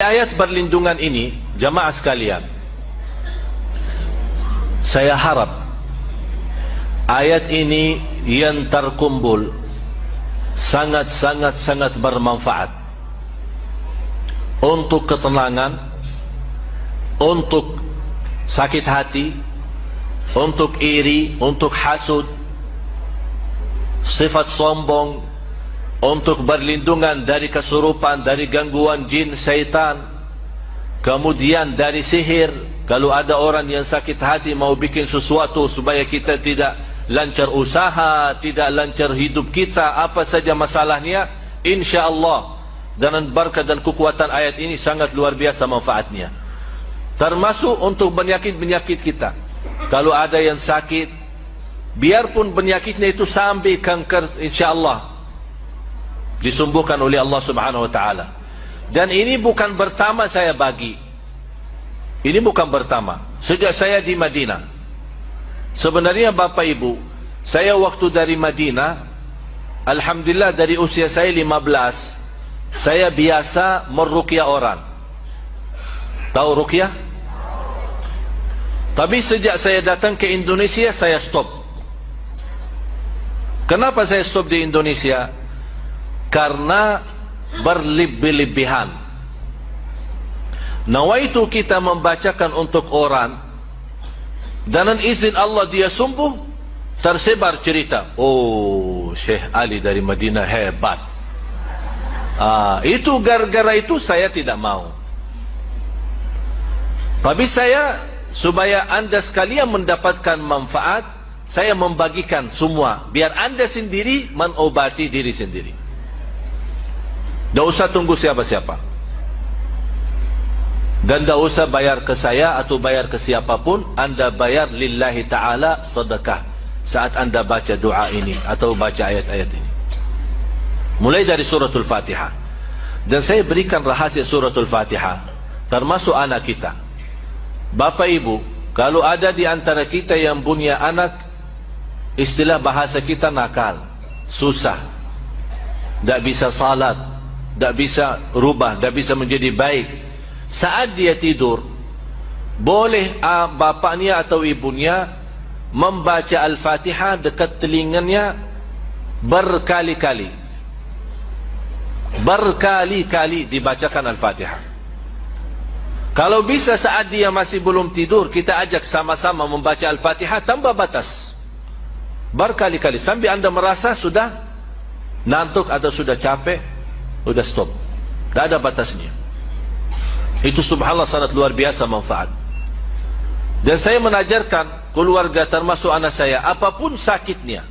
Ayat perlindungan ini, jamaah sekalian, saya harap ayat ini yang terkumpul sangat bermanfaat untuk ketenangan, untuk sakit hati, untuk iri, untuk hasud, sifat sombong, untuk berlindungan dari kesurupan, dari gangguan jin, syaitan, kemudian dari sihir. Kalau ada orang yang sakit hati mau bikin sesuatu supaya kita tidak lancar usaha, tidak lancar hidup kita, apa saja masalahnya, insya-Allah dengan berkat dan kekuatan ayat ini sangat luar biasa manfaatnya. Termasuk untuk penyakit-penyakit kita. Kalau ada yang sakit, biarpun penyakitnya itu sampai kanker, insya-Allah disembuhkan oleh Allah Subhanahu wa taala. Dan ini bukan pertama saya bagi. Ini bukan pertama. Sejak saya di Madinah. Sebenarnya Bapak Ibu, saya waktu dari Madinah, alhamdulillah dari usia saya 15, saya biasa meruqyah orang. Tahu ruqyah? Tapi sejak saya datang ke Indonesia, saya stop. Kenapa saya stop di Indonesia? Karena berlebih-lebihan. Nawaitu kita membacakan untuk orang, dan dengan izin Allah dia sembuh, tersebar cerita, oh Syekh Ali dari Madinah hebat. Itu gara-gara itu saya tidak mau. Tapi saya, supaya anda sekalian mendapatkan manfaat, saya membagikan semua, biar anda sendiri mengobati diri sendiri. Tidak usah tunggu siapa-siapa, dan tidak usah bayar ke saya atau bayar ke siapapun. Anda bayar lillahi ta'ala sedekah saat anda baca doa ini atau baca ayat-ayat ini, mulai dari suratul Fatihah. Dan saya berikan rahasia suratul Fatihah, termasuk anak kita. Bapak Ibu, kalau ada di antara kita yang punya anak, istilah bahasa kita nakal, susah, tidak bisa salat, tidak bisa rubah, tidak bisa menjadi baik. Saat dia tidur, boleh bapaknya atau ibunya membaca Al-Fatihah dekat telinganya berkali-kali. Berkali-kali dibacakan Al-Fatihah. Kalau bisa saat dia masih belum tidur, kita ajak sama-sama membaca Al-Fatihah tanpa batas. Berkali-kali, sampai anda merasa sudah ngantuk atau sudah capek, sudah stop, tidak ada batasnya. Itu subhanallah sangat luar biasa manfaat. Dan saya menajarkan keluarga termasuk anak saya, apapun sakitnya,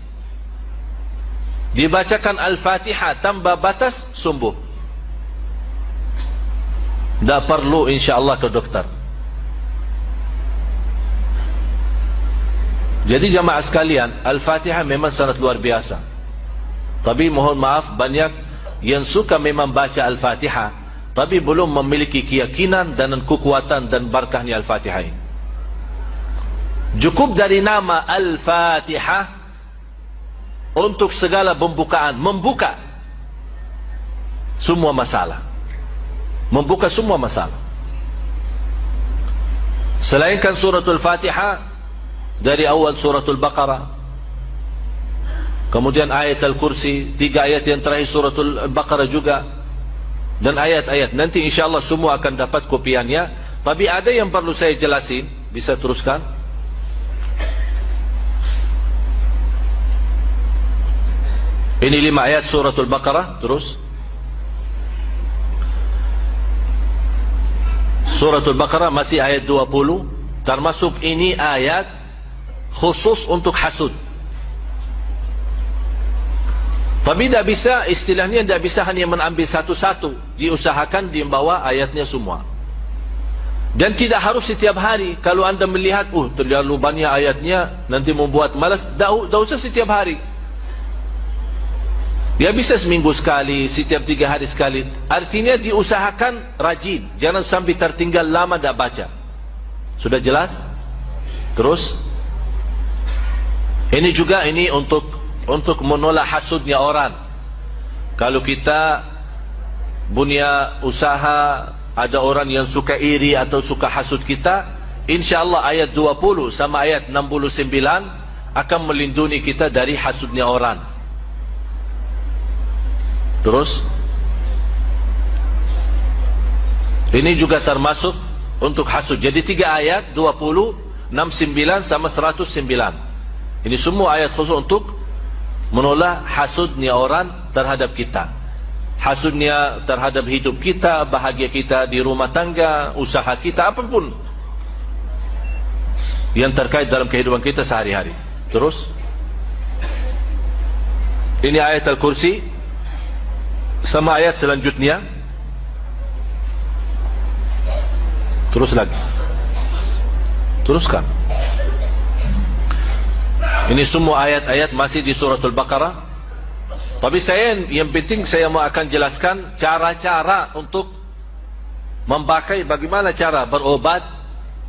dibacakan Al-Fatihah tanpa batas, sembuh. Tidak perlu insya-Allah ke dokter. Jadi jamaah sekalian, Al-Fatihah memang sangat luar biasa. Tapi mohon maaf, banyak yang suka memang baca Al-Fatihah, tapi belum memiliki keyakinan dan kekuatan dan barakahnya Al-Fatihah ini. Cukup dari nama Al-Fatihah untuk segala pembukaan, membuka semua masalah, membuka semua masalah. Selainkan suratul Fatihah, dari awal suratul Baqarah, kemudian ayat Al-Kursi, 3 ayat yang terakhir suratul Baqarah juga, dan ayat-ayat nanti insyaAllah semua akan dapat kopiannya. Tapi ada yang perlu saya jelasin, bisa teruskan. Ini 5 ayat suratul Baqarah. Terus suratul Baqarah masih ayat 20, termasuk ini ayat khusus untuk hasud. Tapi tidak bisa, istilahnya tidak bisa hanya mengambil satu-satu, diusahakan dibawa ayatnya semua. Dan tidak harus setiap hari. Kalau anda melihat, terlalu banyak ayatnya, nanti membuat malas, tidak usah setiap hari. Ya bisa seminggu sekali, setiap 3 hari sekali. Artinya diusahakan rajin, jangan sampai tertinggal lama tidak baca. Sudah jelas? Terus ini juga ini untuk menolak hasudnya orang. Kalau kita punya usaha, ada orang yang suka iri atau suka hasud kita, InsyaAllah ayat 20 sama ayat 69 akan melindungi kita dari hasudnya orang. Terus ini juga termasuk untuk hasud. Jadi 3 ayat, 20, 69 sama 109. Ini semua ayat khusus untuk menolak hasudnya orang terhadap kita, hasudnya terhadap hidup kita, bahagia kita di rumah tangga, usaha kita, apapun yang terkait dalam kehidupan kita sehari-hari. Terus ini ayat Al-Kursi sama ayat selanjutnya. Terus lagi, teruskan. Ini semua ayat-ayat masih di suratul Baqarah. Tapi yang penting saya mau akan jelaskan cara-cara untuk memakai, bagaimana cara berobat,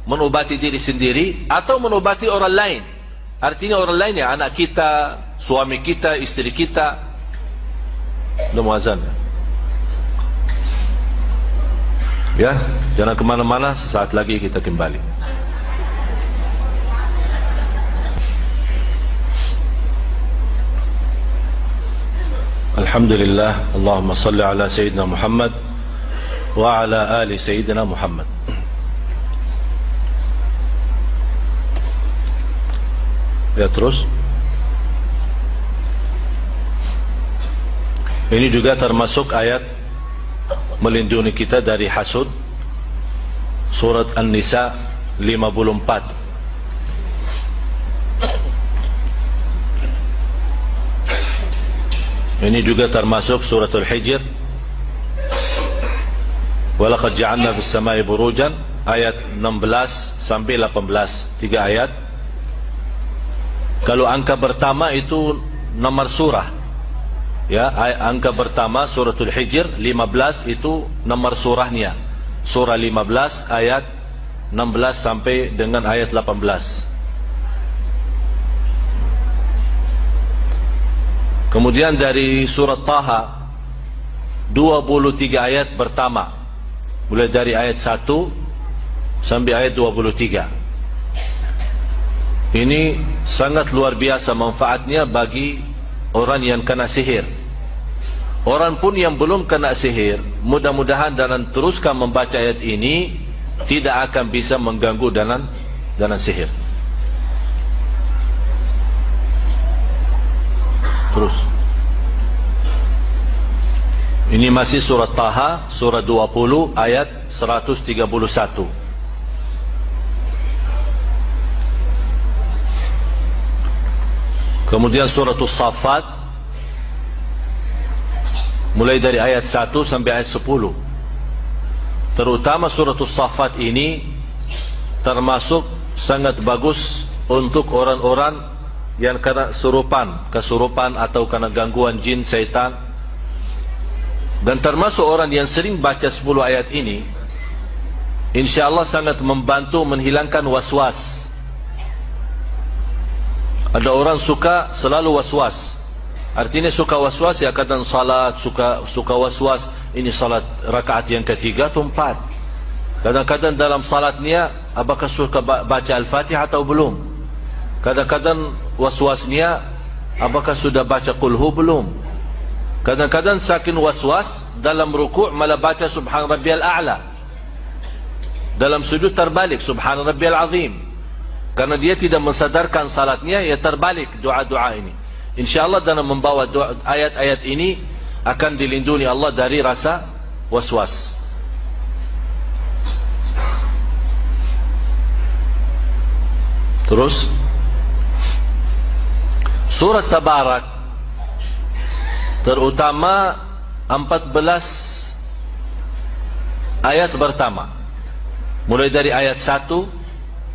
menobati diri sendiri atau menobati orang lain. Artinya orang lain ya, anak kita, suami kita, istri kita. Udah mau azan ya, jangan kemana-mana, sesaat lagi kita kembali. Alhamdulillah, Allahumma salli ala Sayyidina Muhammad wa ala ali Sayyidina Muhammad. Ya, terus ini juga termasuk ayat melindungi kita dari hasud, surat An-Nisa 54. Ini juga termasuk suratul Hijr, walaqad ja'alna fis samai burujan, ayat 16 sampai 18, 3 ayat. Kalau angka pertama itu nomor surah ya, angka pertama suratul Hijr 15 itu nomor surahnya, surah 15 ayat 16 sampai dengan ayat 18. Kemudian dari surat Taha 23 ayat pertama, mulai dari ayat 1 sampai ayat 23. Ini sangat luar biasa manfaatnya bagi orang yang kena sihir. Orang pun yang belum kena sihir, mudah-mudahan dan teruskan membaca ayat ini, tidak akan bisa mengganggu dengan sihir. Terus ini masih surat Taha, surat 20 ayat 131. Kemudian surat As-Saffat mulai dari ayat 1 sampai ayat 10. Terutama surat As-Saffat ini termasuk sangat bagus untuk orang-orang yang kena kesurupan atau kena gangguan jin, syaitan. Dan termasuk orang yang sering baca 10 ayat ini, InsyaAllah sangat membantu menghilangkan waswas. Ada orang suka selalu waswas. Artinya suka waswas ya, kadang salat suka waswas, ini salat rakaat yang ketiga atau 4. Kadang-kadang dalam salatnya apakah suka baca Al-Fatihah atau belum. Kadang-kadang waswasnya apakah sudah baca Qul Hu belum. Kadang-kadang saking waswas dalam ruku' malah baca Subhan Rabbiyal A'la, dalam sujud terbalik Subhan Rabbiyal Azim, karena dia tidak mensadarkan salatnya, ya terbalik doa-doa ini. InsyaAllah dalam membawa ayat-ayat ini akan dilindungi Allah dari rasa waswas. Terus surat Tabarak, terutama 14 ayat pertama, mulai dari ayat 1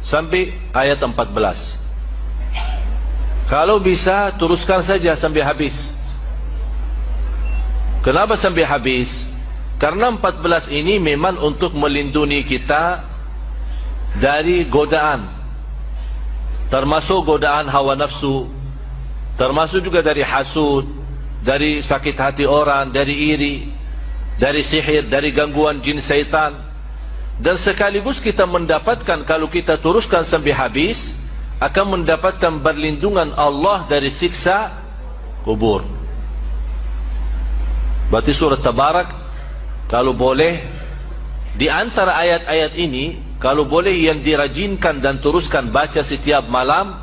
sampai ayat 14. Kalau bisa teruskan saja sampai habis. Kenapa sampai habis? Karena 14 ini memang untuk melindungi kita dari godaan, termasuk godaan hawa nafsu, termasuk juga dari hasud, dari sakit hati orang, dari iri. dari sihir, dari gangguan jin syaitan. Dan sekaligus kita mendapatkan, kalau kita teruskan sampai habis, akan mendapatkan perlindungan Allah dari siksa kubur. Berarti surat Tabarak, kalau boleh, di antara ayat-ayat ini, kalau boleh yang dirajinkan dan teruskan baca setiap malam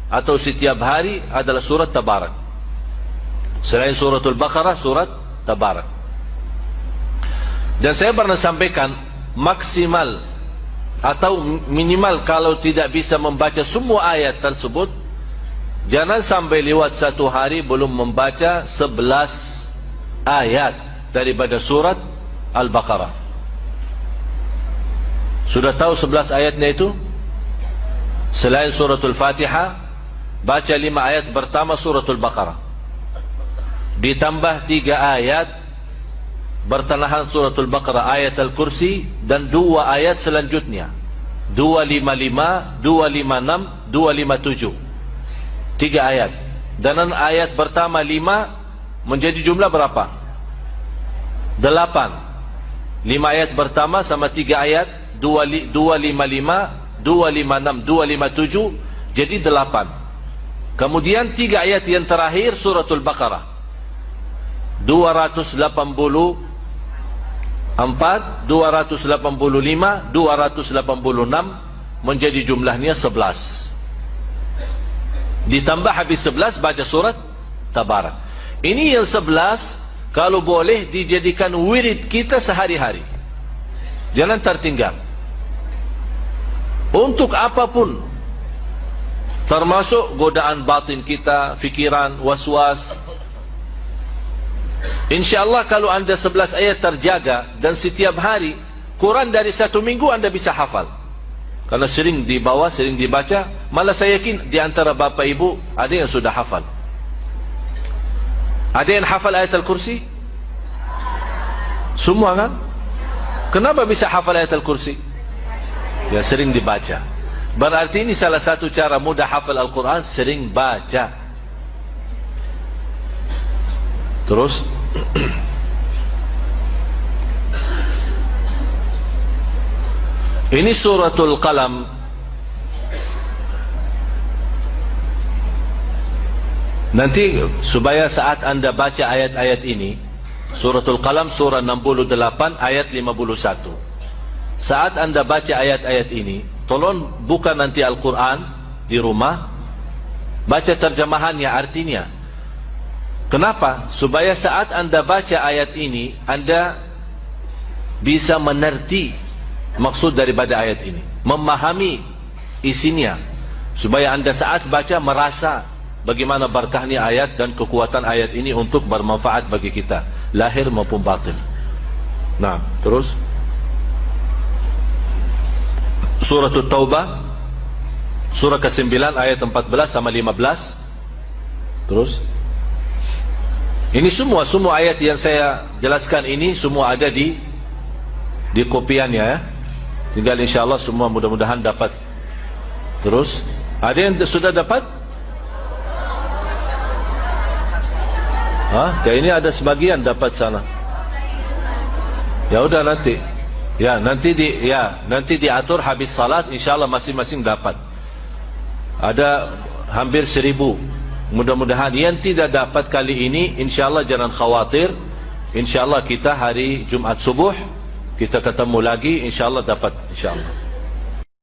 atau setiap hari adalah surat Tabarak. Selain suratul Baqarah, surat Tabarak. Dan saya pernah sampaikan, maksimal atau minimal kalau tidak bisa membaca semua ayat tersebut, jangan sampai lewat satu hari belum membaca 11 ayat daripada surat Al-Baqarah. Sudah tahu 11 ayatnya itu? Selain suratul Fatihah, baca 5 ayat pertama suratul Baqarah, ditambah 3 ayat bertanahan suratul Baqarah, ayat Al-Kursi, dan 2 ayat selanjutnya, 255, 256, 257, 3 ayat. Dan ayat pertama 5 menjadi jumlah berapa? 8. 5 ayat pertama sama 3 ayat, 255, 256, 257, jadi 8. Kemudian 3 ayat yang terakhir suratul Baqarah, 284, 285, 286, menjadi jumlahnya 11. Ditambah habis 11 baca surat Tabarak. Ini yang 11, kalau boleh dijadikan wirid kita sehari-hari, jangan tertinggal. Untuk apapun, termasuk godaan batin kita, fikiran, waswas. InsyaAllah kalau anda 11 ayat terjaga, dan setiap hari, Quran dari 1 minggu anda bisa hafal. Karena sering dibawa, sering dibaca. Malah saya yakin di antara bapak ibu ada yang sudah hafal. Ada yang hafal ayat Al-Kursi? Semua kan? Kenapa bisa hafal ayat Al-Kursi? Ya, sering dibaca. Berarti ini salah satu cara mudah hafal Al-Quran, sering baca. Terus ini suratul Qalam. Nanti supaya saat anda baca ayat-ayat ini, suratul Qalam surah 68 ayat 51, saat anda baca ayat-ayat ini, tolong buka nanti Al-Quran di rumah, baca terjemahannya, artinya. Kenapa? Supaya saat anda baca ayat ini, anda bisa mengerti maksud daripada ayat ini, memahami isinya, supaya anda saat baca merasa bagaimana berkahnya ayat dan kekuatan ayat ini untuk bermanfaat bagi kita, lahir maupun batin. Nah, terus suratul Taubah, surah ke-9 ayat 14 sama 15. Terus ini semua ayat yang saya jelaskan ini semua ada di kopiannya ya. Tinggal insyaAllah semua mudah-mudahan dapat. Terus ada yang sudah dapat? Kayak ini ada sebagian dapat sana. Ya udah nanti. Ya, nanti diatur habis salat insyaallah masing-masing dapat. Ada hampir 1000. Mudah-mudahan yang tidak dapat kali ini insyaallah jangan khawatir. Insyaallah kita hari Jumat subuh kita ketemu lagi, insyaallah dapat insyaallah.